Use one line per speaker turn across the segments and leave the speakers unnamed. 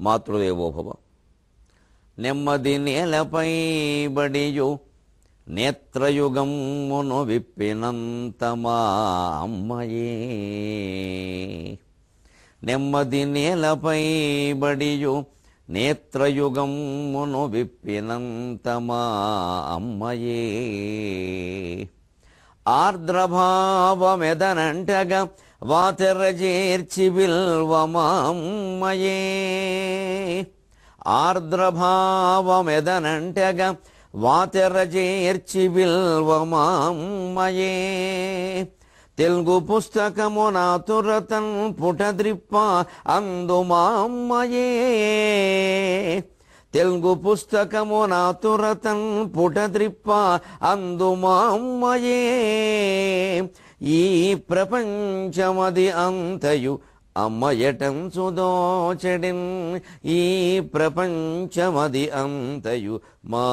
మాతృదేవోభవ. నెమ్మది నేలపై బడియు నేత్రయుగమును విప్పినంత మా అమ్మయే. నెమ్మది నేలపై బడియు నేత్రయుగమును విప్పినంత మా అమ్మయే. ఆర్ద్రభావమెదనంటగా వాతెరజేర్చి విల్వమామ్మయే. ఆర్ద్రభావమెదనంటగా వాతెరజేర్చి విల్వమామ్మయే. తెలుగు పుస్తకమున తురతన్ పుటద్రిప్ప అందుమామ్మయే. తెలుగు పుస్తకమున తురతన్ పుటద్రిప్ప అందుమామ్మయే. ఈ ప్రపంచమది అంతయు అమ్మయటంచు దోచెడిన్. ఈ ప్రపంచమది అంతయు మా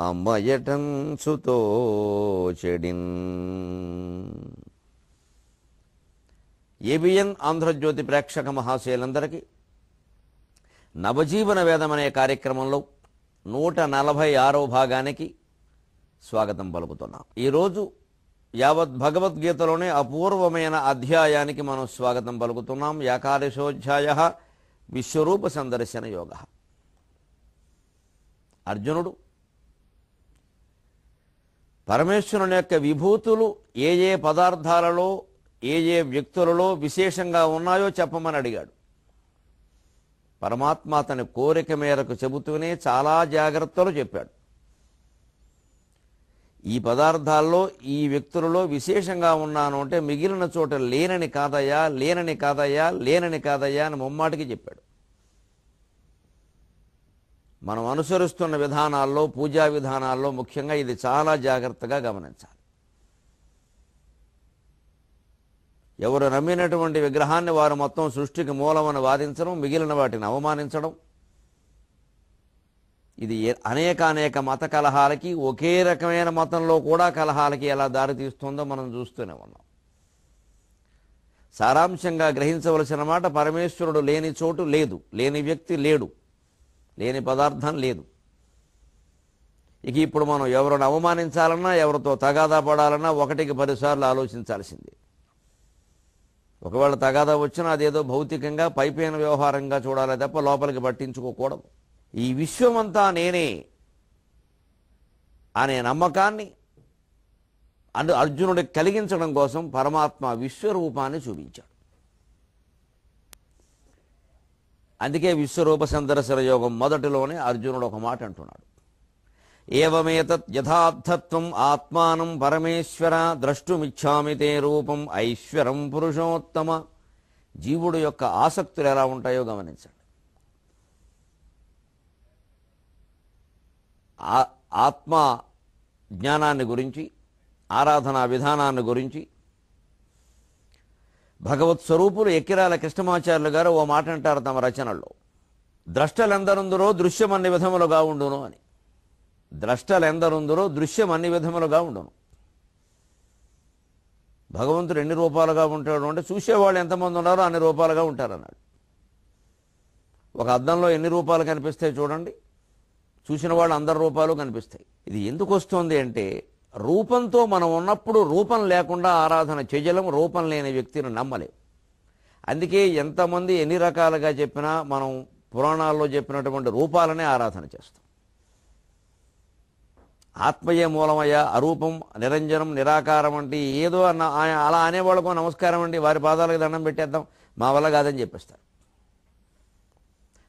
అమ్మయటంచు తోచెడిన్. ఏబిఎన్ ఆంధ్రజ్యోతి ప్రేక్షక మహాశయులందరికీ నవజీవన వేదం అనే కార్యక్రమంలో 146వ భాగానికి స్వాగతం పలుకుతున్నాం. ఈరోజు యావత్ భగవద్గీతలోనే అపూర్వమైన అధ్యాయానికి మనం స్వాగతం పలుకుతున్నాం. ఏకాదశోధ్యాయ విశ్వరూప సందర్శన యోగ. అర్జునుడు పరమేశ్వరుని యొక్క విభూతులు ఏ ఏ పదార్థాలలో ఏ ఏ వ్యక్తులలో విశేషంగా ఉన్నాయో చెప్పమని అడిగాడు. పరమాత్మ అతని కోరిక మేరకు చెబుతూనే చాలా జాగ్రత్తలు చెప్పాడు. ఈ పదార్థాల్లో ఈ వ్యక్తులలో విశేషంగా ఉన్నాను అంటే మిగిలిన చోట లేనని కాదయ్యా, లేనని కాదయ్యా, లేనని కాదయ్యా అని ముమ్మాటికి చెప్పాడు. మనం అనుసరిస్తున్న విధానాల్లో, పూజా విధానాల్లో ముఖ్యంగా ఇది చాలా జాగ్రత్తగా గమనించాలి. ఎవరు నమ్మినటువంటి విగ్రహాన్ని వారు మొత్తం సృష్టికి మూలమని వాదించడం, మిగిలిన వాటిని అవమానించడం, ఇది అనేక మత కలహాలకి, ఒకే రకమైన మతంలో కూడా కలహాలకి ఎలా దారితీస్తుందో మనం చూస్తూనే ఉన్నాం. సారాంశంగా గ్రహించవలసిన మాట, పరమేశ్వరుడు లేని చోటు లేదు, లేని వ్యక్తి లేడు, లేని పదార్థం లేదు. ఇక ఇప్పుడు మనం ఎవరిని అవమానించాలన్నా, ఎవరితో తగాదా పడాలన్నా 1కి 10 సార్లు ఆలోచించాల్సిందే. ఒకవేళ తగాదా వచ్చినా అదేదో భౌతికంగా పైపైన వ్యవహారంగా చూడాలి తప్ప లోపలికి పట్టించుకోకూడదు. ఈ విశ్వమంతా నేనే అనే నమ్మకాన్ని అర్జునుడికి కలిగించడం కోసం పరమాత్మ విశ్వరూపాన్ని చూపించాడు. అందుకే విశ్వరూప సందర్శన యోగం మొదటిలోనే అర్జునుడు ఒక మాట అంటున్నాడు. ఏవమేతత్ యథార్థత్వం ఆత్మానం పరమేశ్వర ద్రష్టుమిచ్ఛామి తే రూపం ఐశ్వరం పురుషోత్తమ. జీవుడు యొక్క ఆసక్తులు ఎలా ఉంటాయో గమనించండి. ఆత్మ జ్ఞానాన్ని గురించి, ఆరాధనా విధానాన్ని గురించి భగవత్ స్వరూపులు ఎక్కిరాల కృష్ణమాచార్యులు గారు ఓ మాట అంటారు తమ రచనల్లో. ద్రష్టలెందరుందరో దృశ్యం అన్ని విధములుగా ఉండును అని. ద్రష్టలెందరుందరో దృశ్యం అన్ని విధములుగా ఉండును. భగవంతుడు ఎన్ని రూపాలుగా ఉంటాడు అంటే చూసేవాళ్ళు ఎంతమంది ఉన్నారో అన్ని రూపాలుగా ఉంటారన్నాడు. ఒక అద్దంలో ఎన్ని రూపాలు కనిపిస్తాయి చూడండి, చూసిన వాళ్ళు అందరి రూపాలు కనిపిస్తాయి. ఇది ఎందుకు వస్తుంది అంటే, రూపంతో మనం ఉన్నప్పుడు రూపం లేకుండా ఆరాధన చేయలేం, రూపం లేని వ్యక్తిని నమ్మలేం. అందుకే ఎంతమంది ఎన్ని రకాలుగా చెప్పినా మనం పురాణాల్లో చెప్పినటువంటి రూపాలనే ఆరాధన చేస్తాం. ఆత్మయే మూలమయ్య, అరూపం, నిరంజనం, నిరాకారం అంటే ఏదో అలా అనేవాళ్ళకు నమస్కారం అండి, వారి పాదాలకు దండం పెట్టేద్దాం, మా వల్ల కాదని చెప్పేస్తారు.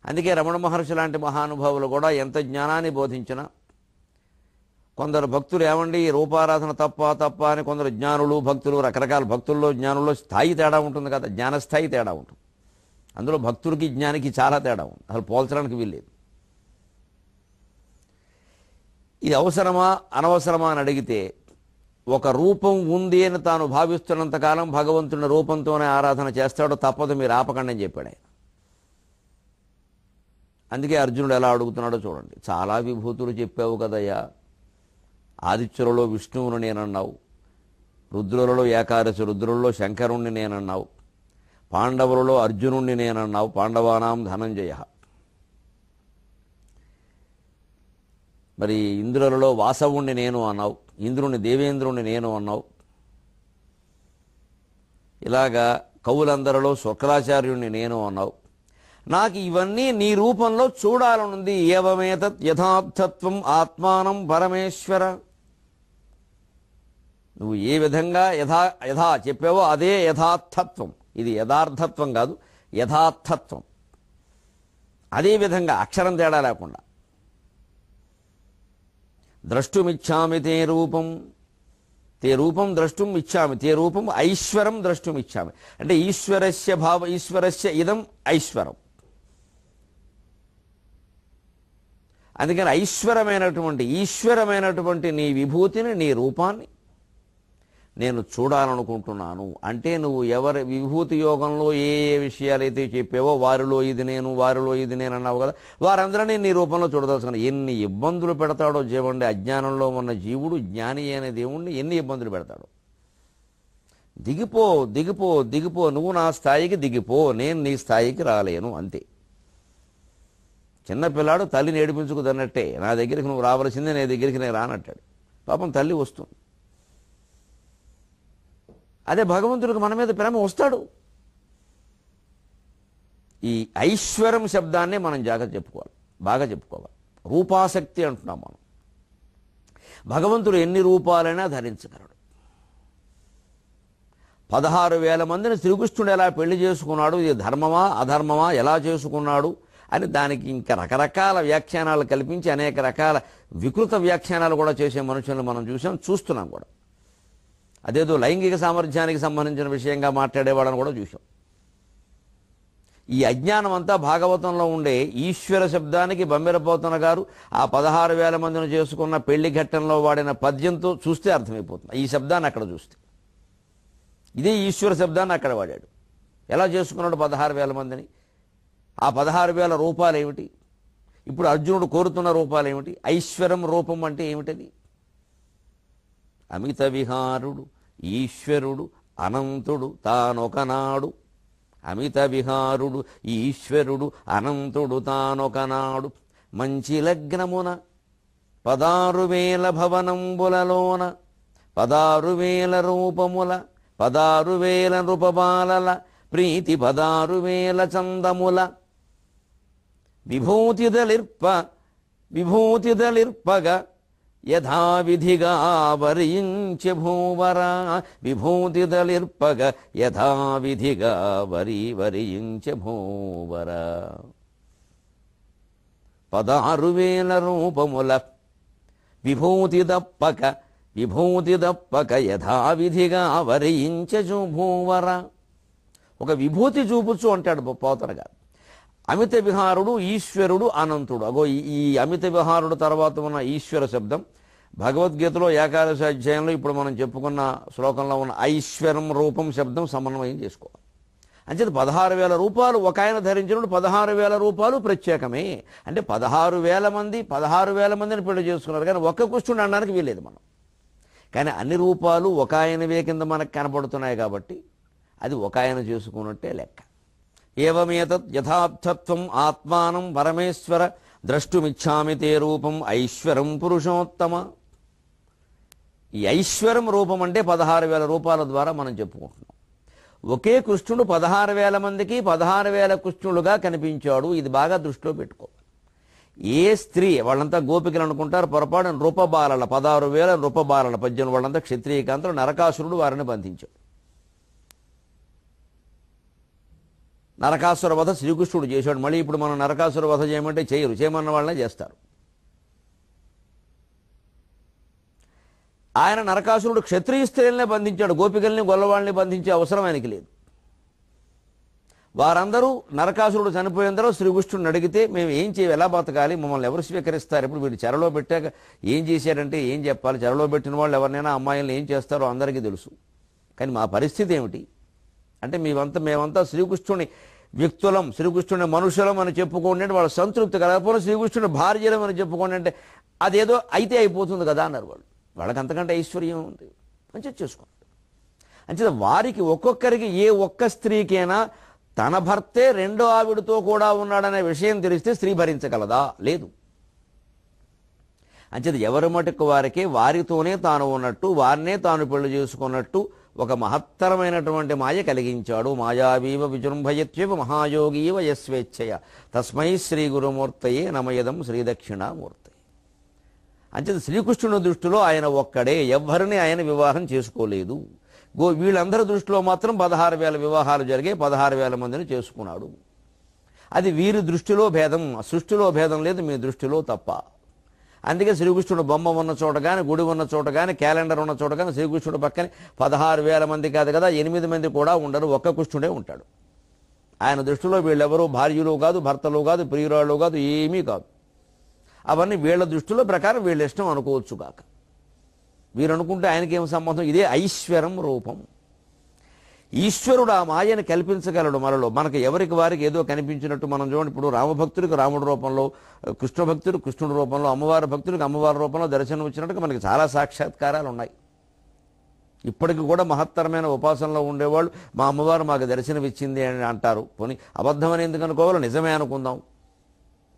అందుకే రమణ మహర్షి లాంటి మహానుభావులు కూడా ఎంత జ్ఞానాన్ని బోధించినా కొందరు భక్తులు ఏమండి రూపారాధన తప్ప అని కొందరు జ్ఞానులు, భక్తులు, రకరకాల భక్తుల్లో జ్ఞానుల్లో స్థాయి తేడా ఉంటుంది కదా, జ్ఞానస్థాయి తేడా ఉంటుంది. అందులో భక్తుడికి జ్ఞానికి చాలా తేడా ఉంది, అసలు పోల్చడానికి వీల్లేదు. ఇది అవసరమా అనవసరమా అని అడిగితే, ఒక రూపం ఉంది అని తాను భావిస్తున్నంతకాలం భగవంతుని రూపంతోనే ఆరాధన చేస్తాడో తప్పదు, మీరు ఆపకండి అని చెప్పాడు ఆయన. అందుకే అర్జునుడు ఎలా అడుగుతున్నాడో చూడండి. చాలా విభూతులు చెప్పావు కదయ్యా, ఆదిత్యులలో విష్ణువుని నేనన్నావు, రుద్రులలో ఏకాదశి రుద్రులలో శంకరుణ్ణి నేనన్నావు, పాండవులలో అర్జునుణ్ణి నేనన్నావు, పాండవానాం ధనంజయ. మరి ఇంద్రులలో వాసవుణ్ణి నేను అన్నావు, ఇంద్రుని దేవేంద్రుణ్ణి నేను అన్నావు. ఇలాగా కవులందరిలో శుక్రాచార్యుణ్ణి నేను అన్నావు. నాకు ఇవన్నీ నీ రూపంలో చూడాలనుంది. ఏవమేతత్ యథార్థత్వం ఆత్మానం పరమేశ్వర. నువ్వు ఏ విధంగా యథా చెప్పావో అదే యథార్థత్వం. ఇది యథార్థత్వం కాదు, యథార్థత్వం. అదేవిధంగా అక్షరం తేడా లేకుండా. ద్రష్టుమిచ్చామి తే రూపం, తే రూపం ద్రష్టుం ఇచ్చామి, తే రూపం ఐశ్వరం ద్రష్టుం ఇచ్చామి. అంటే ఈశ్వరస్య ఈశ్వరస్య ఇదం ఐశ్వరం. అందుకని ఈశ్వరమైనటువంటి నీ విభూతిని, నీ రూపాన్ని నేను చూడాలనుకుంటున్నాను. అంటే నువ్వు ఎవరి విభూతి యోగంలో ఏ ఏ విషయాలైతే చెప్పావో వారిలో ఇది నేను, వారిలో ఇది నేను అన్నావు కదా, వారందరినీ నీ రూపంలో చూడదలుచుకున్నా. ఎన్ని ఇబ్బందులు పెడతాడో జీవండి. అజ్ఞానంలో ఉన్న జీవుడు జ్ఞాని అనే దేవుణ్ణి ఎన్ని ఇబ్బందులు పెడతాడు. దిగిపో దిగిపో దిగిపో, నువ్వు నా స్థాయికి దిగిపో, నేను నీ స్థాయికి రాలేను, అంతే. చిన్నపిల్లాడు తల్లిని ఏడిపించుకుదన్నట్టే, నా దగ్గరికి నువ్వు రావాల్సిందే, నీ దగ్గరికి నేను రానట్టాడు. పాపం తల్లి వస్తుంది. అదే భగవంతుడికి మన మీద ప్రేమ వస్తాడు. ఈ ఐశ్వరం శబ్దాన్ని మనం జాగ్రత్త చెప్పుకోవాలి, బాగా చెప్పుకోవాలి. రూపాసక్తి అంటున్నాం మనం. భగవంతుడు ఎన్ని రూపాలైనా ధరించగలడు. 16,000 మందిని శ్రీకృష్ణుడు ఎలా పెళ్లి చేసుకున్నాడు, ఇది ధర్మమా అధర్మమా, ఎలా చేసుకున్నాడు అని దానికి ఇంకా రకరకాల వ్యాఖ్యానాలు కల్పించి అనేక రకాల వికృత వ్యాఖ్యానాలు కూడా చేసే మనుషులను మనం చూస్తున్నాం కూడా. అదేదో లైంగిక సామర్థ్యానికి సంబంధించిన విషయంగా మాట్లాడేవాళ్ళని కూడా చూసాం. ఈ అజ్ఞానం అంతా భాగవతంలో ఉండే ఈశ్వర శబ్దానికి బమ్మెరపోతన గారు ఆ 16,000 మందిని చేసుకున్న పెళ్లి ఘట్టంలో వాడిన పద్యంతో చూస్తే అర్థమైపోతుంది. ఈ శబ్దాన్ని అక్కడ చూస్తే ఇదే ఈశ్వర శబ్దాన్ని అక్కడ వాడాడు. ఎలా చేసుకున్నాడు 16,000 మందిని? ఆ 16,000 రూపాలు ఏమిటి? ఇప్పుడు అర్జునుడు కోరుతున్న రూపాలు ఏమిటి? ఐశ్వరం రూపం అంటే ఏమిటది? అమిత విహారుడు ఈశ్వరుడు అనంతుడు తానొకనాడు. అమిత విహారుడు ఈశ్వరుడు అనంతుడు తానొకనాడు. మంచి లగ్నమున 16,000 భవనంబులలోన 16,000 రూపముల 16,000 నృపబాలల ప్రీతి 16,000 చందముల విభూతిదలిర్పగా యథావిధిగా వరించె భూవర. విభూతిదలిర్పగా యథావిధిగా వరించె భూవర. 16,000 రూపముల విభూతిదప్పక యథావిధిగా వరించె భూవర. ఒక విభూతి చూపుచు అంటాడు పోతన గారు. అమిత విహారుడు ఈశ్వరుడు అనంతుడు. అగో ఈ అమిత విహారుడు తర్వాత ఉన్న ఈశ్వర శబ్దం భగవద్గీతలో 11వ అధ్యాయంలో ఇప్పుడు మనం చెప్పుకున్న శ్లోకంలో ఉన్న ఐశ్వరం రూపం శబ్దం సమన్వయం చేసుకోవాలి. అంచేత 16,000 రూపాలు ఒక ఆయన ధరించినప్పుడు 16,000 రూపాలు ప్రత్యేకమే. అంటే 16,000 మందిని పెళ్లి చేసుకున్నారు, కానీ ఒక్క కృష్ణుడు అనడానికి వీలేదు మనం. కానీ అన్ని రూపాలు ఒక ఆయనవే కింద మనకు కనపడుతున్నాయి కాబట్టి అది ఒక ఆయన చేసుకున్నట్టే లెక్క. ఏవమేతత్ యథార్థత్వం ఆత్మానం పరమేశ్వర ద్రష్టుమిచ్చామి తే రూపం ఐశ్వరం పురుషోత్తమ. ఈ ఐశ్వరం రూపం అంటే 16,000 రూపాల ద్వారా మనం చెప్పుకుంటున్నాం. ఒకే కృష్ణుడు 16,000 మందికి 16,000 కృష్ణులుగా కనిపించాడు. ఇది బాగా దృష్టిలో పెట్టుకోవాలి. ఏ స్త్రీ, వాళ్ళంతా గోపికలు అనుకుంటారు, పొరపాటు నృపబాలల 16,000 నృపబాలల 18 వాళ్ళంతా క్షత్రియకాంతలు. నరకాసురుడు వారిని బంధించాడు. నరకాసుర వధ శ్రీకృష్ణుడు చేశాడు. మళ్ళీ ఇప్పుడు మనం నరకాసుర వధ చేయమంటే చేయరు, చేయమన్న వాళ్ళనే చేస్తారు. ఆయన నరకాసురుడు క్షత్రియ స్త్రీలనే బంధించాడు, గోపికల్ని గొల్లవాళ్ళని బంధించే అవసరం ఆయనకి లేదు. వారందరూ నరకాసురుడు చనిపోయిన తర్వాత శ్రీకృష్ణుడిని అడిగితే మేము ఏం ఎలా బతకాలి, మమ్మల్ని ఎవరు స్వీకరిస్తారు, ఇప్పుడు వీడు చెరలో పెట్టాక ఏం చేశాడంటే ఏం చెప్పాలి, చెరలో పెట్టిన వాళ్ళు ఎవరినైనా అమ్మాయిలను ఏం చేస్తారో అందరికీ తెలుసు, కానీ మా పరిస్థితి ఏమిటి అంటే మేమంతా శ్రీకృష్ణుని వ్యక్తులం, శ్రీకృష్ణుని మనుషులం అని చెప్పుకోండి అంటే వాళ్ళు సంతృప్తి కలగకపోతే శ్రీకృష్ణుని భార్యలం అని చెప్పుకోండి అంటే అదేదో అయితే అయిపోతుంది కదా అన్నారు వాళ్ళు. వాళ్ళకి అంతకంటే ఐశ్వర్యం ఉంది అని చేసుకోండి. అంచేత వారికి ఒక్కొక్కరికి ఏ ఒక్క స్త్రీకైనా తన భర్తే రెండో ఆవిడతో కూడా ఉన్నాడనే విషయం తెలిస్తే స్త్రీ భరించగలదా? లేదు. అంచేది ఎవరి మటుకు వారికి వారితోనే తాను ఉన్నట్టు వారినే తాను పెళ్లి చేసుకున్నట్టు ఒక మహత్తరమైనటువంటి మాయ కలిగించాడు. మాయావీవ విజృంభయత్వేవ మహాయోగీవ యస్వేచ్ఛయ తస్మై శ్రీ గురుమూర్తయే నమయదం శ్రీదక్షిణామూర్తి. అంచేది శ్రీకృష్ణుని దృష్టిలో ఆయన ఒక్కడే, ఎవ్వరిని ఆయన వివాహం చేసుకోలేదు. వీళ్ళందరి దృష్టిలో మాత్రం 16,000 వివాహాలు జరిగాయి, 16,000 మందిని చేసుకున్నాడు. అది వీరి దృష్టిలో భేదం, సృష్టిలో భేదం లేదు, మీ దృష్టిలో తప్ప. అందుకే శ్రీకృష్ణుడు బొమ్మ ఉన్న చోట కానీ, గుడి ఉన్న చోట కానీ, క్యాలెండర్ ఉన్న చోట కానీ శ్రీకృష్ణుడు పక్కనే 16,000 మంది కాదు కదా, 8 మంది కూడా ఉండరు, ఒక్క కృష్ణుడే ఉంటాడు. ఆయన దృష్టిలో వీళ్ళెవరూ భార్యలు కాదు, భర్తలు కాదు, ప్రియురాళ్ళు కాదు, ఏమీ కాదు. అవన్నీ వీళ్ళ దృష్టిలో ప్రకారం వీళ్ళ ఇష్టం అనుకోవచ్చు కాక. వీరు అనుకుంటే ఆయనకేం సంబంధం? ఇదే ఐశ్వర్యం రూపం. ఈశ్వరుడు ఆ మాయని కల్పించగలడు మనలో. మనకు ఎవరికి వారికి ఏదో కనిపించినట్టు మనం చూడండి. ఇప్పుడు రామభక్తుడికి రాముడి రూపంలో, కృష్ణ భక్తుడు కృష్ణుడి రూపంలో, అమ్మవారి భక్తుడికి అమ్మవారి రూపంలో దర్శనం వచ్చినట్టుగా మనకి చాలా సాక్షాత్కారాలు ఉన్నాయి. ఇప్పటికి కూడా మహత్తరమైన ఉపాసనలో ఉండేవాళ్ళు మా అమ్మవారు మాకు దర్శనం ఇచ్చింది అని అంటారు. పోనీ అబద్ధమని ఎందుకు అనుకోవాలో, నిజమే అనుకుందాం.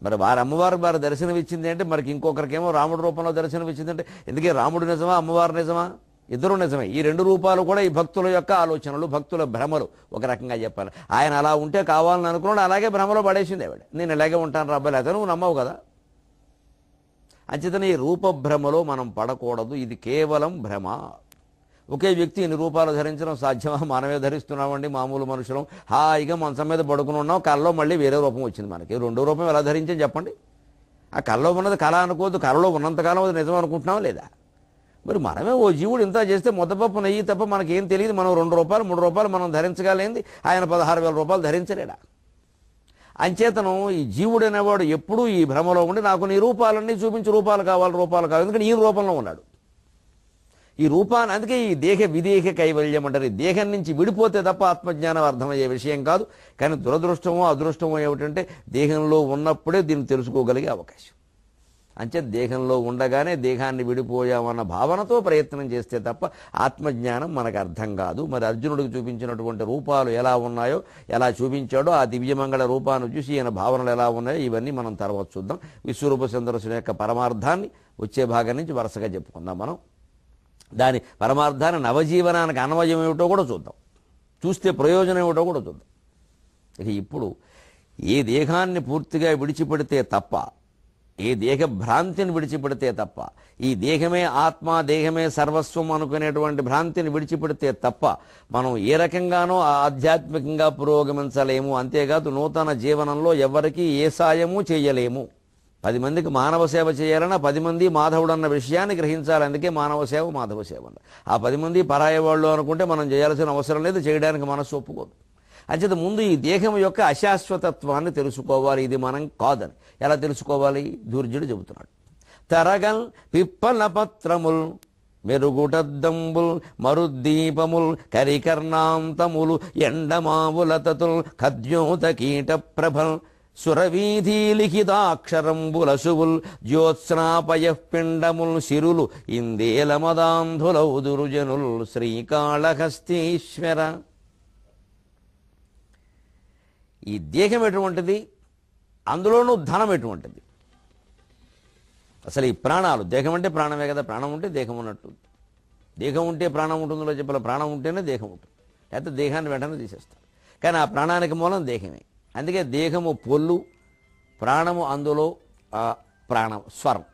మరి వారి అమ్మవారు వారు దర్శనం ఇచ్చింది అంటే మరికి ఇంకొకరికేమో రాముడి రూపంలో దర్శనం ఇచ్చిందంటే ఎందుకే రాముడు నిజమా అమ్మవారు నిజమా? ఇద్దరు నిజమే. ఈ 2 రూపాలు కూడా ఈ భక్తుల యొక్క ఆలోచనలు, భక్తుల భ్రమలు ఒక రకంగా చెప్పాలి. ఆయన అలా ఉంటే కావాలని అనుకున్నాడు, అలాగే భ్రమలో పడేసింది ఆవిడ. నేను ఇలాగే ఉంటాను రాబాలి, అతను నువ్వు నమ్మవు కదా. అంచేతనే ఈ రూపభ్రమలో మనం పడకూడదు. ఇది కేవలం భ్రమ. ఒకే వ్యక్తి ఇన్ని రూపాలు ధరించడం సాధ్యమా? మనమే ధరిస్తున్నామండి, మామూలు మనుషులం. హాయిగా మంచం మీద పడుకుని ఉన్నాం, కళ్ళలో మళ్ళీ వేరే రూపం వచ్చింది మనకి. 2వ రూపం ఎలా ధరించని చెప్పండి. ఆ కళ్ళలో ఉన్నది కళ అనుకోవద్దు, కళలో ఉన్నంతకాలం అది నిజం అనుకుంటున్నాం లేదా? మరి మనమే ఓ జీవుడు ఇంత చేస్తే ముద్దపప్పు నెయ్యి తప్ప మనకేం తెలియదు. మనం 2 రూపాయలు 3 రూపాయలు మనం ధరించగలేంది, ఆయన 16,000 రూపాయలు ధరించలేడా? అంచేతను ఈ జీవుడు అనేవాడు ఎప్పుడూ ఈ భ్రమలో ఉండి నాకు నీ రూపాలన్నీ చూపించి రూపాలు కావాలి ఎందుకంటే ఈ రూపంలో ఉన్నాడు. ఈ రూపాన్ని, అందుకే ఈ దేహ విదేహ కైవల్యం అంటారు. ఈ దేహం నుంచి విడిపోతే తప్ప ఆత్మజ్ఞానం అర్థమయ్యే విషయం కాదు. కానీ దురదృష్టమో అదృష్టమో ఏమిటంటే దేహంలో ఉన్నప్పుడే దీన్ని తెలుసుకోగలిగే అవకాశం. అంచే దేహంలో ఉండగానే దేహాన్ని విడిపోయామన్న భావనతో ప్రయత్నం చేస్తే తప్ప ఆత్మజ్ఞానం మనకు అర్థం కాదు. మరి అర్జునుడికి చూపించినటువంటి రూపాలు ఎలా ఉన్నాయో, ఎలా చూపించాడో ఆ దివ్యమంగళ రూపాన్ని చూసి ఈయన భావనలు ఎలా ఉన్నాయో ఇవన్నీ మనం తర్వాత చూద్దాం. విశ్వరూప సందర్శన యొక్క పరమార్థాన్ని వచ్చే భాగం నుంచి వరుసగా చెప్పుకుందాం. మనం దాని పరమార్థాన్ని నవజీవనానికి అన్వయం ఏమిటో కూడా చూద్దాం, చూస్తే ప్రయోజనం ఏమిటో కూడా చూద్దాం. ఇక ఇప్పుడు ఏ దేహాన్ని పూర్తిగా విడిచిపెడితే తప్ప, ఏ దేహ భ్రాంతిని విడిచిపెడితే తప్ప, ఈ దేహమే ఆత్మ, దేహమే సర్వస్వం అనుకునేటువంటి భ్రాంతిని విడిచిపెడితే తప్ప మనం ఏ రకంగానో ఆధ్యాత్మికంగా పురోగమించలేము. అంతేకాదు నూతన జీవనంలో ఎవరికీ ఏ సాయము చేయలేము. 10 మందికి మానవ సేవ చేయాలన్నా 10 మంది మాధవుడు అన్న విషయాన్ని గ్రహించాలి. అందుకే మానవ సేవ, మాధవ సేవ అన్న. ఆ 10 మంది పరాయి వాళ్ళు అనుకుంటే మనం చేయాల్సిన అవసరం లేదు, చేయడానికి మనసు ఒప్పుకోదు. అంచేత ముందు ఈ దేహం యొక్క అశాశ్వతత్వాన్ని తెలుసుకోవాలి. ఇది మనం కాదని ఎలా తెలుసుకోవాలి? దుర్జుడు చెబుతున్నాడు. తరగల్ పిప్పల పత్రముల్ మెరుగుటద్దంబుల్ మరుద్దీపముల్ కరికర్ణాంతములు ఎండమావులతతుల్ ఖద్యోత కీట ప్రభల్ సురవీధి లిఖితాక్షరంబులసువుల్ జ్యోత్స్నాపయఃపిండముల్ సిరులు ఇందేలమదాంధులౌదురు జనుల్ శ్రీకాళహస్తీశ్వర. ఈ దేహం ఎటువంటిది, అందులోనూ ధనం ఎటువంటిది? అసలు ఈ ప్రాణాలు, దేహం అంటే ప్రాణమే కదా, ప్రాణం ఉంటే దేహం ఉన్నట్టు. దేహం ఉంటే ప్రాణం ఉంటుందో చెప్పాలి, ప్రాణం ఉంటేనే దేహం ఉంటుంది, లేకపోతే దేహాన్ని వెంటనే తీసేస్తారు. కానీ ఆ ప్రాణానికి మూలం దేహమే. అందుకే దేహము పొల్లు, ప్రాణము అందులో ప్రాణం స్వరం.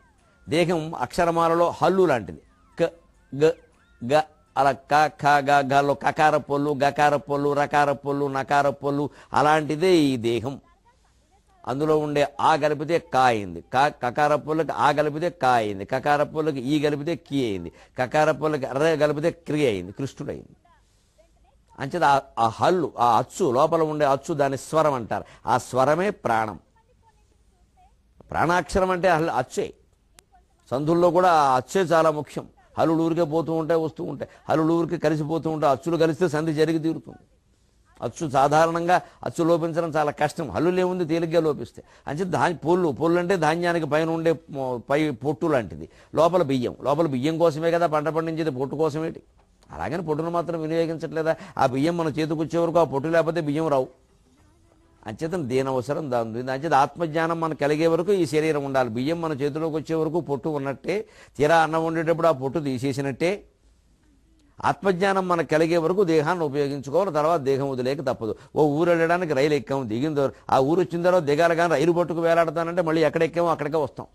దేహం అక్షరమాలలో హల్లు లాంటిది. క గ గ అలా క ఖ గ గలో కకార పొల్లు, గకార పొల్లు, రకార పొల్లు, నకార పొల్లు అలాంటిదే ఈ దేహం. అందులో ఉండే ఆ కలిపితే కా అయింది, కకార పొల్లుకి ఆ కలిపితే కా అయింది, కకార పొల్లుకి ఈ కలిపితే కి అయింది, కకార పొల్లుకి ర కలిపితే క్రియ అయింది, కృష్ణుడు అయింది. అంచేత ఆ హల్లు, ఆ అచ్చు, లోపల ఉండే అచ్చు, దాని స్వరం అంటారు. ఆ స్వరమే ప్రాణం. ప్రాణాక్షరం అంటే అచ్చే. సంధుల్లో కూడా ఆ అచ్చే చాలా ముఖ్యం. హల్లులు ఊరికే పోతూ ఉంటాయి, వస్తూ ఉంటాయి. హల్లులు ఊరికి కలిసిపోతూ ఉంటాయి. అచ్చులు కలిస్తే సంధి జరిగి తీరుతుంది. అచ్చు సాధారణంగా అచ్చు లోపించడం చాలా కష్టం. హల్లులు ఏముంది, తేలిగ్గా లోపిస్తాయి. అంచేత పొల్లు అంటే ధాన్యానికి పైన ఉండే పై పొట్టు లాంటిది. లోపల బియ్యం కోసమే కదా పంట పండించేది, పొట్టు కోసమేటి. అలాగని పొట్టును మాత్రం వినియోగించట్లేదా? ఆ బియ్యం మన చేతికి వచ్చే వరకు ఆ పొట్టు లేకపోతే బియ్యం రావు. అంచేతను దేని అవసరం దాని అంచేత ఆత్మజ్ఞానం మనకు కలిగే వరకు ఈ శరీరం ఉండాలి. బియ్యం మన చేతిలోకి వచ్చే వరకు పొట్టు ఉన్నట్టే, తీరా అన్నం వండేటప్పుడు ఆ పొట్టు తీసేసినట్టే ఆత్మజ్ఞానం మనకు కలిగే వరకు దేహాన్ని ఉపయోగించుకోవాలి. తర్వాత దేహం వదిలేక తప్పదు. ఓ ఊరు వెళ్ళడానికి రైలు ఎక్కాము, దిగిన ఆ ఊరు వచ్చిన తర్వాత దిగాలి, కానీ రైలు పట్టుకు వేలాడతానంటే మళ్ళీ ఎక్కడ ఎక్కామో అక్కడికే వస్తాం.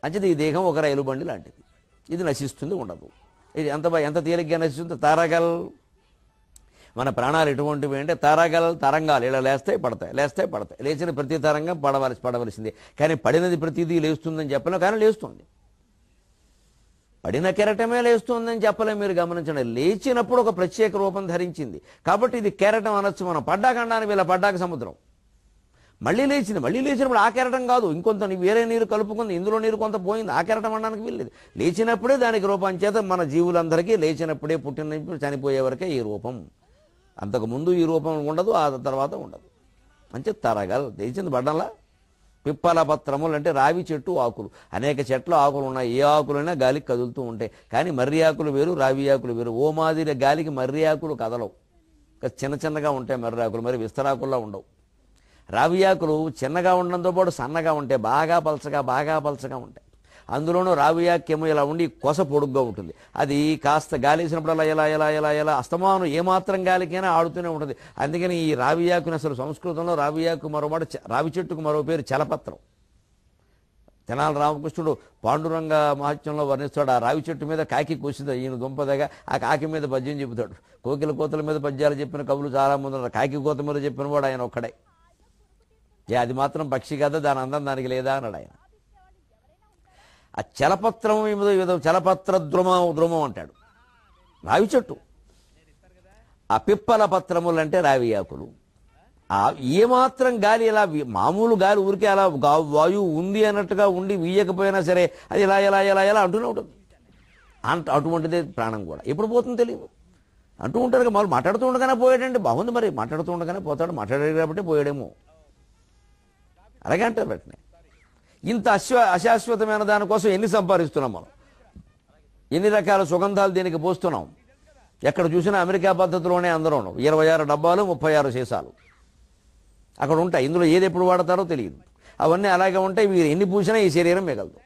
అంచేది ఈ దేహం ఒక రైలు బండి లాంటిది, ఇది నశిస్తుంది, ఉండదు. ఇది ఎంత తేలిగ్గా నశిస్తుంది. తరగల్ మన ప్రాణాలు ఎటువంటివి అంటే తరంగాలు ఇలా లేస్తాయి పడతాయి, లేస్తాయి పడతాయి. లేచిన ప్రతి తరంగం పడవలసిందే. కానీ పడినది ప్రతిదీ లేస్తుందని చెప్పలేం, కానీ లేస్తుంది. పడిన కెరటమే లేస్తుందని చెప్పలేం. మీరు గమనించండి, లేచినప్పుడు ఒక ప్రత్యేక రూపం ధరించింది కాబట్టి ఇది కెరటం అనొచ్చు మనం. పడ్డాకండానికి వీళ్ళ పడ్డాక సముద్రం మళ్ళీ లేచినప్పుడు ఆ కెరటం కాదు, ఇంకొంత వేరే నీరు కలుపుకుంది, ఇందులో నీరు కొంత పోయింది, ఆ కెరటం అనడానికి వీల్లేదు. లేచినప్పుడే దానికి రూపం. చేత మన జీవులందరికీ లేచినప్పుడే, పుట్టినప్పుడు చనిపోయే వరకే ఈ రూపం. అంతకుముందు ఈ రూపం ఉండదు, ఆ తర్వాత ఉండదు. అంటే తరగల్ లేచింది పడ్డంలా. పిప్పల పత్రములు అంటే రావి చెట్టు ఆకులు. అనేక చెట్ల ఆకులు ఉన్నాయి, ఏ ఆకులైనా గాలికి కదులుతూ ఉంటాయి. కానీ మర్రి ఆకులు వేరు, రావి ఆకులు వేరు. ఓ మాదిరి గాలికి మర్రి ఆకులు కదలవు, చిన్నగా ఉంటాయి మర్రి ఆకులు, మరి విస్తరాకుల్లో ఉండవు. రావి ఆకులు చిన్నగా ఉండడంతో పాటు సన్నగా ఉంటాయి, బాగా పలచగా ఉంటాయి. అందులోనూ రావి ఆకేమో ఇలా ఉండి కొస పొడుగ్గా ఉంటుంది. అది కాస్త గాలి వేసినప్పుడు ఎలా అస్తమానం ఏమాత్రం గాలికైనా ఆడుతూనే ఉంటుంది. అందుకని ఈ రావి ఆకుని అసలు సంస్కృతంలో రావి ఆకు మరోమాట, రావి చెట్టుకు మరో పేరు చలపత్రం. తెనాలి రామకృష్ణుడు పాండురంగ మహత్యంలో వర్ణిస్తాడు. ఆ రావి చెట్టు మీద కాకి కూసింది, ఈయన దుంపదగా ఆ కాకి మీద పద్యం చెబుతాడు. కోకిల కోతల మీద పద్యాలు చెప్పిన కవులు చాలా మంది ఉన్నారు, కాకి కోత మీద చెప్పిన వాడు ఆయన ఒక్కడే. అది మాత్రం పక్షి కదా, దాని అందం దానికి లేదా అన్నాడు ఆయన. ఆ చలపత్రం చలపత్ర ద్రుమం అంటాడు రావి చెట్టు. ఆ పిప్పల పత్రములు అంటే రావి ఆకులు. ఏమాత్రం గాలి ఇలా మామూలు గాలి ఊరికే అలా వాయువు ఉంది అన్నట్టుగా ఉండి వీయకపోయినా సరే అది ఎలా అంటూనే ఉంటుంది. అటువంటిదే ప్రాణం కూడా. ఎప్పుడు పోతుందో తెలియదు. అంటూ ఉంటారు, మామూలు మాట్లాడుతూ ఉండగానే పోయాడండి. బాగుంది, మరి మాట్లాడుతూ ఉండగానే పోతాడు, మాట్లాడాడు కాబట్టి పోయాడేమో, అలాగే అంటారు వెంటనే. ఇంత అశాశ్వతమైన దానికోసం ఎన్ని సంపాదిస్తున్నాం మనం, ఎన్ని రకాల సుగంధాలు దీనికి పోస్తున్నాం. ఎక్కడ చూసినా అమెరికా పద్ధతిలోనే అందరూ 26 డబ్బాలు 36 సీసాలు అక్కడ ఉంటాయి. ఇందులో ఏది ఎప్పుడు వాడతారో తెలియదు. అవన్నీ అలాగే ఉంటాయి. మీరు ఎన్ని పూసినా ఈ శరీరం మిగలదు.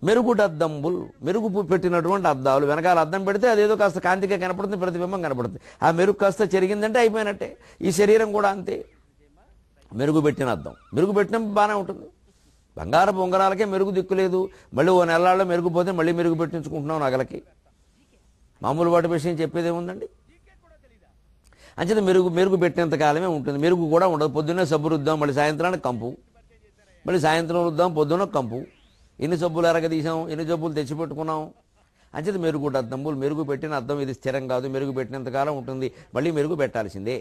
మెరుగుటద్దంబుల్, మెరుగు పెట్టినటువంటి అద్దాలు. వెనకాల అద్దం పెడితే అదేదో కాస్త కాంతిగా కనపడుతుంది, ప్రతిబింబం కనపడుతుంది. ఆ మెరుగు కాస్త చెరిగిందంటే అయిపోయినట్టే. ఈ శరీరం కూడా అంతే, మెరుగు పెట్టిన అద్దం. మెరుగు పెట్టినప్పుడు బాగానే ఉంటుంది. బంగారపు ఉంగరాలకే మెరుగు దిక్కులేదు, మళ్ళీ ఓ నెలల్లో మెరుగుపోతే మళ్ళీ మెరుగు పెట్టించుకుంటున్నాం నగలకి. మామూలు వాటి విషయం చెప్పేదేముందండి. అంచేత మెరుగు పెట్టినంత కాలమే ఉంటుంది. మెరుగు కూడా ఉండదు. పొద్దున్నే సబ్బు రుద్దాం, మళ్ళీ సాయంత్రానికి కంపు, మళ్ళీ సాయంత్రం రుద్దాం, పొద్దున్న కంపు. ఎన్ని సబ్బులు ఎరగదీసాం, ఎన్ని జబ్బులు తెచ్చిపెట్టుకున్నాం. అంచేత మెరుగుటద్దంబులు, మెరుగు పెట్టిన అద్దం ఇది స్థిరం కాదు, మెరుగు పెట్టినంతకాలం ఉంటుంది, మళ్ళీ మెరుగు పెట్టాల్సిందే.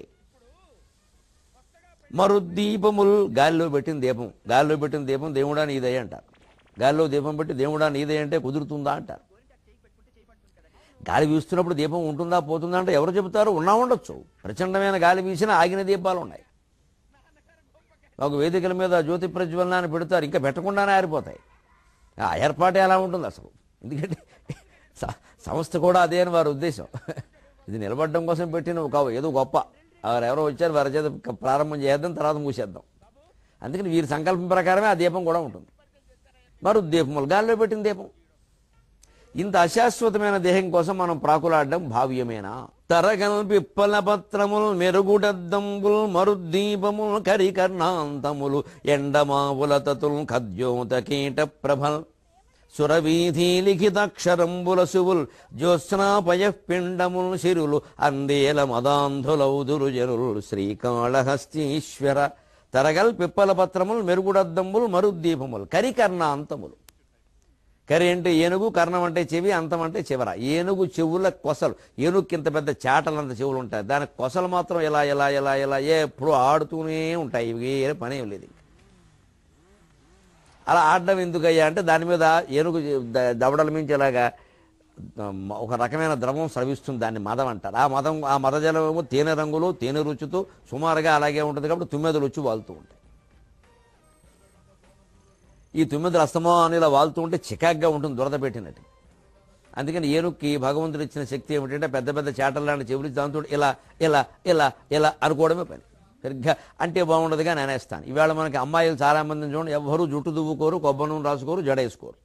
మరుద్దీపములు, గాలిలో పెట్టిన దీపం దేవుడా నీదయ్య అంటారు. గాలిలో దీపం పెట్టి దేవుడా నీదయ్య అంటే కుదురుతుందా అంటారు. గాలి వీస్తున్నప్పుడు దీపం ఉంటుందా పోతుందా అంటే ఎవరు చెబుతారు? ఉండొచ్చు. ప్రచండమైన గాలి వీసినా ఆగిన దీపాలు ఉన్నాయి. ఒక వేదికల మీద జ్యోతి ప్రజ్వలనాన్ని పెడతారు, ఇంకా పెట్టకుండానే ఆరిపోతాయి. ఆ ఏర్పాటే ఎలా ఉంటుంది అసలు. ఎందుకంటే సంస్థ కూడా అదే అని వారి ఉద్దేశం. ఇది నిలబడడం కోసం పెట్టిన ఏదో గొప్ప, ఎవరో వచ్చారు వారి చేత ప్రారంభం చేద్దాం, తర్వాత మూసేద్దాం. అందుకని వీరి సంకల్పం ప్రకారమే ఆ దీపం కూడా ఉంటుంది. మరుద్దీపములు, గాలిలో పెట్టిన దీపం. ఇంత అశాశ్వతమైన దేహం కోసం మనం ప్రాకులాడడం భావ్యమేనా? తరగల్ పిప్పల పత్రములు, మెరుగుడద్దంబుల్, మరుద్దీపముల్, కరికర్ణాంతములు, ఎండమావుల తతుల్, ఖద్యోత కీట ప్రభల్, సురవీధి లిఖితాక్షరంబుల సువుల్, జ్యోత్స్నాపయ పిండముల్, శిరులు అందేల మదాంధులౌదురు జరుల్, శ్రీకాళహస్తీశ్వర. తరగల్ పిప్పల పత్రములు, మెరుగుడద్దంబుల్, మరుద్దీపములు, కరికర్ణాంతములు. కరి అంటే ఏనుగు, కర్ణం అంటే చెవి, అంతం అంటే చివర. ఏనుగు చెవుల కొసలు, ఏనుగుకి ఇంత పెద్ద చాటలంత చెవులు ఉంటాయి, దాని కొసలు మాత్రం ఎలా ఎప్పుడు ఆడుతూనే ఉంటాయి. వేరే పనేం లేదు. అలా ఆడడం ఎందుకయ్యా అంటే దాని మీద ఏనుగు దవడల మించి ఇలాగా ఒక రకమైన ద్రవం స్రవిస్తుంది, దాన్ని మదం అంటారు. ఆ మదజలమేమో తేనె రంగులో తేనె రుచితో సుమారుగా అలాగే ఉంటుంది కాబట్టి 9 రుచి వాళ్తూ ఉంటాయి. ఈ 9 అస్తమానం ఇలా వాళ్తూ ఉంటే చికాగ్గా ఉంటుంది, దురద పెట్టినట్టు. అందుకని ఏనుగుకి భగవంతుడు ఇచ్చిన శక్తి ఏమిటంటే పెద్ద పెద్ద చేటలు లాంటి చెవులు, దాంతో ఇలా అనుకోవడమే పని. సరిగ్గా అంటే బాగుండదుగా నేనేస్తాను. ఇవాళ మనకి అమ్మాయిలు చాలామందిని చూడండి, ఎవ్వరూ జుట్టు దువ్వుకోరు, కొబ్బరి నూనె రాసుకోరు, జడేసుకోరు,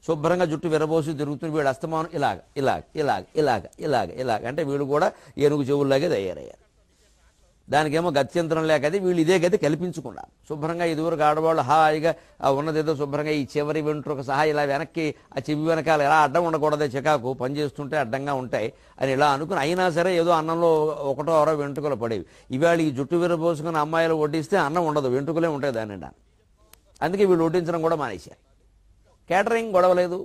శుభ్రంగా జుట్టు విరబోసి తిరుగుతున్న వీడు అస్తమానం ఇలాగ ఇలాగ ఇలాగ ఇలాగ ఇలాగ ఇలాగ అంటే వీళ్ళు కూడా ఏనుగు చెవుల్లాగే తయారయ్యారు. దానికేమో గత్యంతరం లేక అది వీళ్ళు ఇదే గది కల్పించుకున్నారు. శుభ్రంగా ఇదివరకు ఆడవాళ్ళు హాయిగా ఉన్నదేదో శుభ్రంగా ఈ చివరి వెంట్రుక సహా ఇలా వెనక్కి ఆ చెవి వెనకాల ఎలా అడ్డం ఉండకూడదే చికాకు పని చేస్తుంటే అడ్డంగా ఉంటాయి అని ఇలా అనుకుని అయినా సరే ఏదో అన్నంలో ఒకటో అరో వెంట్రుకలు పడేవి. ఇవాళ ఈ జుట్టు విరబోసుకుని అమ్మాయిలు వడ్డిస్తే అన్నం ఉండదు, వెంట్రుకలే ఉంటాయి దాని నిండా. అందుకే వీళ్ళు వడ్డించడం కూడా మానేశారు. కేటరింగ్ గొడవలేదు.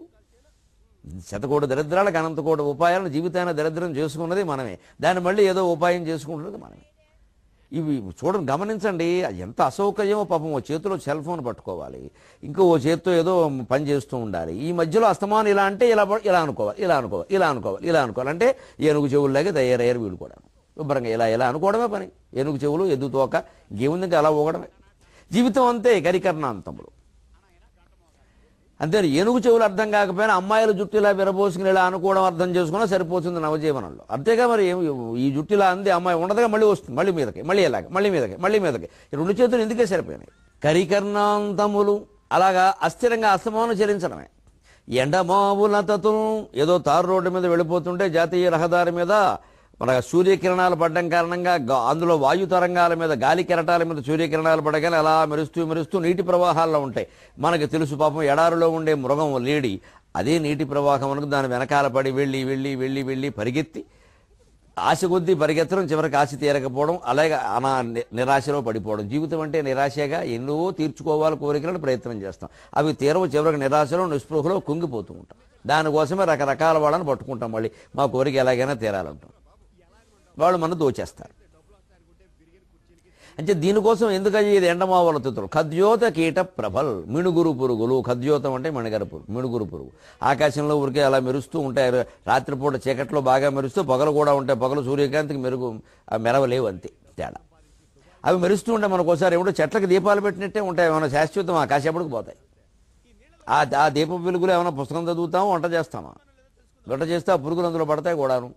శతకోటి దరిద్రాలకు అనంతకోటి ఉపాయాలను జీవితాన్ని దరిద్రం చేసుకున్నది మనమే, దాన్ని మళ్ళీ ఏదో ఉపాయం చేసుకుంటున్నది మనమే. ఇవి చూడండి, గమనించండి, ఎంత అసౌకర్యమో పాపం. ఓ చేతిలో సెల్ ఫోన్ పట్టుకోవాలి, ఇంకో ఓ చేతితో ఏదో పని చేస్తూ ఉండాలి. ఈ మధ్యలో అస్తమానం ఇలా అంటే ఇలా ఇలా అనుకోవాలి, ఇలా అనుకోవాలి, ఇలా అనుకోవాలి, ఇలా అనుకోవాలి అంటే ఏనుగు చెవుల్లాగే తయారయ్యారు వీళ్ళు కూడా. శుభ్రంగా ఇలా ఇలా అనుకోవడమే పని. ఏనుగు చెవులు ఎద్దు తోక ఇంకేముంది, అలా ఊగడమే. జీవితం అంతే కరికర్ణాంతములు. అంతే. ఏనుగు చెవులు అర్థం కాకపోయినా అమ్మాయిల జుట్టు ఇలా విరబోసుకుని ఇలా అనుకోవడం అర్థం చేసుకున్నా సరిపోతుంది నవజీవనంలో. అంతేగా మరి ఈ జుట్టు ఇలా అంది అమ్మాయి ఉండదుగా, మళ్ళీ వస్తుంది, మళ్ళీ మీదకి, మళ్ళీ ఇలాగ, మళ్ళీ మీదకి, మళ్ళీ మీదకి. ఈ రెండు చేతులు ఎందుకే సరిపోయినాయి? కరికర్ణాంతములు. అలాగా అస్థిరంగా అస్తమానం చెల్లించడమే. ఎండమావులతను ఏదో తారు రోడ్డు మీద వెళ్ళిపోతుంటే జాతీయ రహదారి మీద మన సూర్యకిరణాలు పడడం కారణంగా అందులో వాయు తరంగాల మీద గాలి కెరటాల మీద సూర్యకిరణాలు పడగానే అలా మెరుస్తూ మెరుస్తూ నీటి ప్రవాహాల్లో ఉంటాయి. మనకు తెలుసు పాపం ఎడారిలో ఉండే మృగం లేడి అదే నీటి ప్రవాహం దాని వెనకాల పడి వెళ్ళి వెళ్ళి వెళ్ళి వెళ్ళి పరిగెత్తి ఆశ కొద్దీ పరిగెత్తడం, చివరికి ఆశ తీరకపోవడం, అలాగే నిరాశలో పడిపోవడం. జీవితం అంటే నిరాశగా ఎన్నో తీర్చుకోవాలి కోరికలను ప్రయత్నం చేస్తాం, అవి తీరవు, చివరికి నిరాశలో నిస్పృహలో కుంగిపోతూ ఉంటాం. దానికోసమే రకరకాల వాళ్ళని పట్టుకుంటాం. మళ్ళీ మా కోరిక ఎలాగైనా తీరాలంటాం, వాళ్ళు మనం దోచేస్తారు. అంటే దీనికోసం ఎందుకని ఇది ఎండమావుల తిథులు. ఖద్యోత కీట ప్రభల్, మిణుగురు పురుగులు. ఖద్యోతం అంటే మిణుగురు పురుగు. ఆకాశంలో ఊరికే అలా మెరుస్తూ ఉంటాయి. రాత్రిపూట చీకట్లో బాగా మెరుస్తూ, పగలు కూడా ఉంటాయి. పగలు సూర్యకాంతికి మెరవలేవు, అంతే తేడా. అవి మెరుస్తూ ఉంటాయి. మనకు ఒకసారి ఏమిటో చెట్లకు దీపాలు పెట్టినట్టే ఉంటాయి. ఏమైనా శాశ్వతం కాసేపటికి పోతాయి. ఆ దీప వెలుగులో ఏమైనా పుస్తకం చదువుతామో, వంట చేస్తామా, వంట చేస్తే ఆ పురుగులు అందులో పడతాయి కూడాను.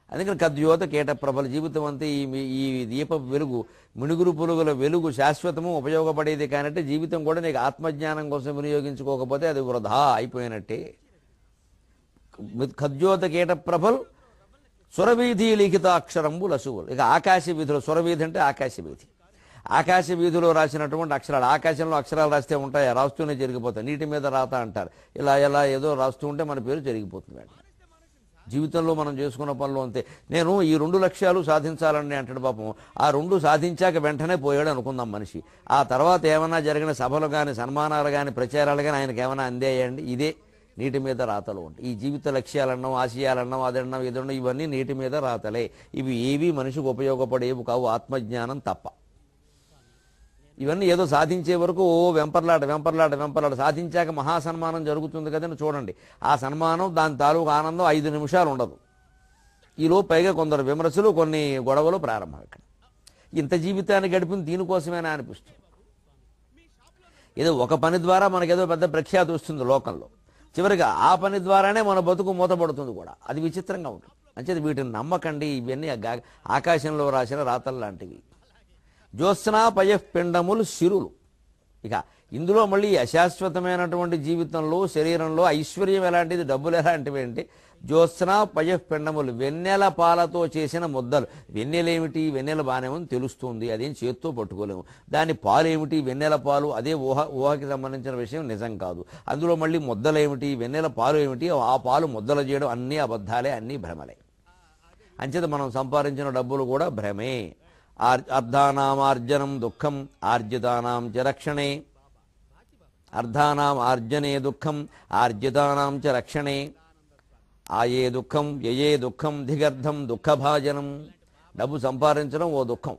అందుకని ఖద్యోత కీట ప్రభల. జీవితం అంతే ఈ దీప వెలుగు, మిణుగురు పురుగుల వెలుగు శాశ్వతము, ఉపయోగపడేది కానంటే జీవితం కూడా నీకు ఆత్మజ్ఞానం కోసం వినియోగించుకోకపోతే అది వృధా అయిపోయినట్టే. ఖద్యోత కీట ప్రభల్ సురవీధి లిఖితాక్షరంబు లసువులు. ఇక ఆకాశ వీధులు. సురవీధి అంటే ఆకాశ వీధి. ఆకాశ వీధిలో రాసినటువంటి అక్షరాలు. ఆకాశంలో అక్షరాలు రాస్తే ఉంటాయి, రాస్తూనే జరిగిపోతాయి. నీటి మీద రాత అంటారు. ఇలా ఎలా ఏదో రాస్తూ ఉంటే మన పేరు జరిగిపోతుంది. జీవితంలో మనం చేసుకున్న పనులు అంతే. నేను ఈ 2 లక్ష్యాలు సాధించాలని అంటాడు పాపం. ఆ 2 సాధించాక వెంటనే పోయాడు అనుకుందాం మనిషి. ఆ తర్వాత ఏమైనా జరిగిన సభలు కానీ, సన్మానాలు కానీ, ప్రచారాలు కానీ ఆయనకి ఏమైనా అందేయండి. ఇదే నీటి మీద రాతలు ఉంటాయి. ఈ జీవిత లక్ష్యాలన్నాం, ఆశయాలన్నాం, అదన్నాం, ఇదన్నాం, ఇవన్నీ నీటి మీద రాతలే. ఇవి ఏవి మనిషికి ఉపయోగపడేవి కావు, ఆత్మజ్ఞానం తప్ప. ఇవన్నీ ఏదో సాధించే వరకు వెంపర్లాట సాధించాక మహాసన్మానం జరుగుతుంది కదని చూడండి. ఆ సన్మానం, దాని తాలూకు ఆనందం 5 నిమిషాలు ఉండదు. ఈలోపు పైగా కొందరు విమర్శలు, కొన్ని గొడవలు ప్రారంభం. ఇక్కడ ఇంత జీవితాన్ని గడిపింది దీనికోసమేనా అనిపిస్తుంది. ఏదో ఒక పని ద్వారా మనకేదో పెద్ద ప్రఖ్యాతి వస్తుంది లోకంలో, చివరిగా ఆ పని ద్వారానే మన బతుకు మూతపడుతుంది కూడా. అది విచిత్రంగా ఉంటుంది. అంచేది వీటిని నమ్మకండి. ఇవన్నీ ఆకాశంలో రాసిన రాతలు లాంటివి. జ్యోత్స్నా పయఃపిండములు శిరులు. ఇక ఇందులో మళ్ళీ అశాశ్వతమైనటువంటి జీవితంలో, శరీరంలో ఐశ్వర్యం ఎలాంటిది, డబ్బులు ఎలాంటివి అంటే జ్యోత్స్నా పయఃపిండములు, వెన్నెల పాలతో చేసిన ముద్దలు. వెన్నెలేమిటి, వెన్నెల బాణేమని తెలుస్తుంది, అదేం చేత్తో పట్టుకోలేము. దాని పాలు ఏమిటి, వెన్నెల పాలు, అదే ఊహకి సంబంధించిన విషయం, నిజం కాదు. అందులో మళ్ళీ ముద్దలేమిటి, వెన్నెల పాలు ఏమిటి, ఆ పాలు ముద్దలు చేయడం, అన్నీ అబద్ధాలే, అన్నీ భ్రమలే. అంచేత మనం సంపాదించిన డబ్బులు కూడా భ్రమే. అర్ధానామార్జనం దుఃఖం ఆర్జితానాం చ రక్షణే. అర్ధానాం ఆర్జనే దుఃఖం ఆర్జితానాం చ రక్షణే. ఆయే దుఃఖం యయే దుఃఖం ధిగర్థం దుఃఖభాజనం. డబ్బు సంపాదించడం ఓ దుఃఖం,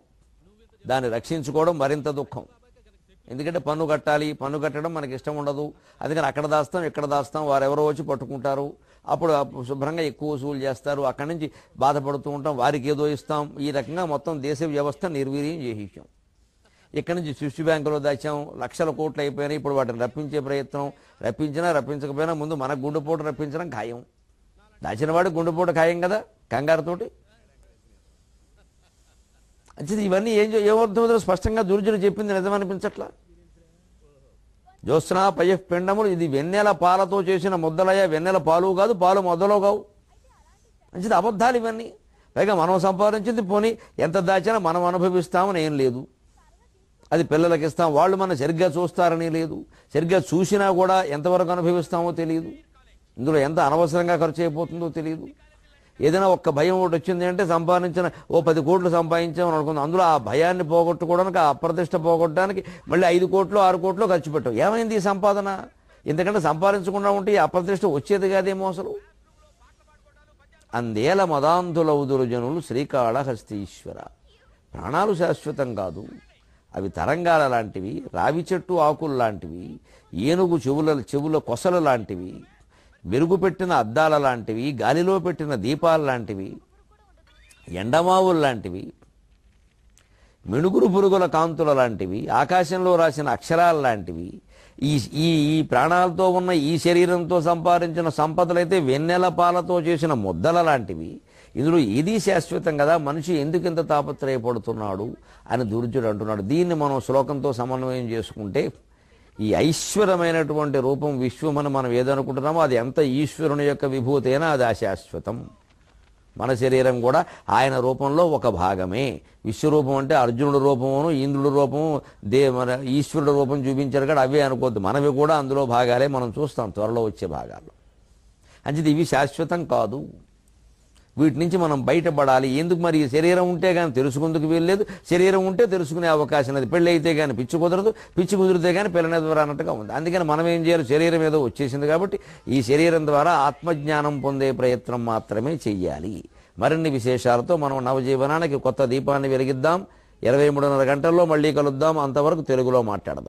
దాన్ని రక్షించుకోవడం మరింత దుఃఖం. ఎందుకంటే పన్ను కట్టాలి, పన్ను కట్టడం మనకి ఇష్టం ఉండదు. అందుకని అక్కడ దాస్తాం, ఇక్కడ దాస్తాం, వారెవరో వచ్చి పట్టుకుంటారు. అప్పుడు శుభ్రంగా ఎక్కువ వసూలు చేస్తారు. అక్కడి నుంచి బాధపడుతూ ఉంటాం, వారికి ఏదో ఇస్తాం. ఈ రకంగా మొత్తం దేశ వ్యవస్థ నిర్వీర్యం చేసేసాం. ఇక్కడి నుంచి స్విస్ బ్యాంకులో దాచాం, లక్షల కోట్లు అయిపోయినాయి. ఇప్పుడు వాటిని రప్పించే ప్రయత్నం, రప్పించకపోయినా ముందు మనకు గుండెపోటు రప్పించడం ఖాయం. దాచిన వాడికి గుండెపోటు ఖాయం కదా కంగారుతోటి. అంచేది ఇవన్నీ ఏమర్థమవుతుందో స్పష్టంగా దుర్జుడు చెప్పింది నిజమనిపించట్లా. జ్యోత్స్నా పయ పిండములు, ఇది వెన్నెల పాలతో చేసిన ముద్దలయ్య, వెన్నెల పాలు కాదు, పాలు మొదలో కావు. అంచేది అబద్ధాలు ఇవన్నీ. పైగా మనం సంపాదించింది పోనీ ఎంత దాచినా మనం అనుభవిస్తామని ఏం లేదు, అది పిల్లలకి ఇస్తాం, వాళ్ళు మనం సరిగ్గా చూస్తారని లేదు, సరిగ్గా చూసినా కూడా ఎంతవరకు అనుభవిస్తామో తెలియదు, ఇందులో ఎంత అనవసరంగా ఖర్చు అయిపోతుందో తెలియదు. ఏదైనా ఒక్క భయం ఒకటి వచ్చింది అంటే సంపాదించిన 10 కోట్లు సంపాదించామని అనుకుందాం, అందులో ఆ భయాన్ని పోగొట్టుకోవడానికి, ఆ అప్రతిష్ట పోగొట్టడానికి మళ్ళీ 5 కోట్లు 6 కోట్లు ఖర్చు పెట్టాం. ఏమైంది ఈ సంపాదన? ఎందుకంటే సంపాదించకుండా ఉంటే ఈ అప్రతిష్ట వచ్చేది కాదేమో అసలు. అందేల మదాంధులౌదురు జనులు శ్రీకాళహస్తీశ్వర. ప్రాణాలు శాశ్వతం కాదు, అవి తరంగాల లాంటివి, రావి చెట్టు ఆకులు లాంటివి, ఏనుగు చెవుల కొసలు లాంటివి, మెరుగు పెట్టిన అద్దాల లాంటివి, గాలిలో పెట్టిన దీపాలు లాంటివి, ఎండమావులు లాంటివి, మిణుగురు పురుగుల కాంతుల లాంటివి, ఆకాశంలో రాసిన అక్షరాల లాంటివి. ఈ ఈ ఈ ప్రాణాలతో ఉన్న ఈ శరీరంతో సంపాదించిన సంపదలైతే వెన్నెల పాలతో చేసిన ముద్దల లాంటివి. ఇందులో ఇది శాశ్వతం కదా, మనిషి ఎందుకు ఇంత తాపత్రయపడుతున్నాడు అని దుర్జుడు అంటున్నాడు. దీన్ని మనం శ్లోకంతో సమన్వయం చేసుకుంటే, ఈ ఐశ్వరమైనటువంటి రూపం విశ్వమని మనం ఏదనుకుంటున్నామో అది ఎంత ఈశ్వరుని యొక్క విభూతి అయినా అది అశాశ్వతం. మన శరీరం కూడా ఆయన రూపంలో ఒక భాగమే. విశ్వరూపం అంటే అర్జునుడి రూపమును, ఇంద్రుడి రూపము, మన ఈశ్వరుడు రూపం చూపించారు కదా, అవే అనుకోద్దు, మనవి కూడా అందులో భాగాలే. మనం చూస్తాం త్వరలో వచ్చే భాగాల్లో. అంచేది ఇవి శాశ్వతం కాదు, వీటి నుంచి మనం బయటపడాలి. ఎందుకు మరి శరీరం ఉంటే కానీ తెలుసుకుందుకు వీల్లేదు, శరీరం ఉంటే తెలుసుకునే అవకాశం లేదు. పెళ్ళి అయితే కానీ పిచ్చి కుదరదు, పిచ్చి కుదిరితే కానీ పిల్లని ద్వారా అన్నట్టుగా ఉంది. అందుకని మనం ఏం చేయాలి? శరీరం ఏదో వచ్చేసింది కాబట్టి ఈ శరీరం ద్వారా ఆత్మజ్ఞానం పొందే ప్రయత్నం మాత్రమే చెయ్యాలి. మరిన్ని విశేషాలతో మనం నవజీవనానికి కొత్త దీపాన్ని వెలిగిద్దాం. 23:30 గంటల్లో మళ్ళీ కలుద్దాం. అంతవరకు తెలుగులో మాట్లాడదాం.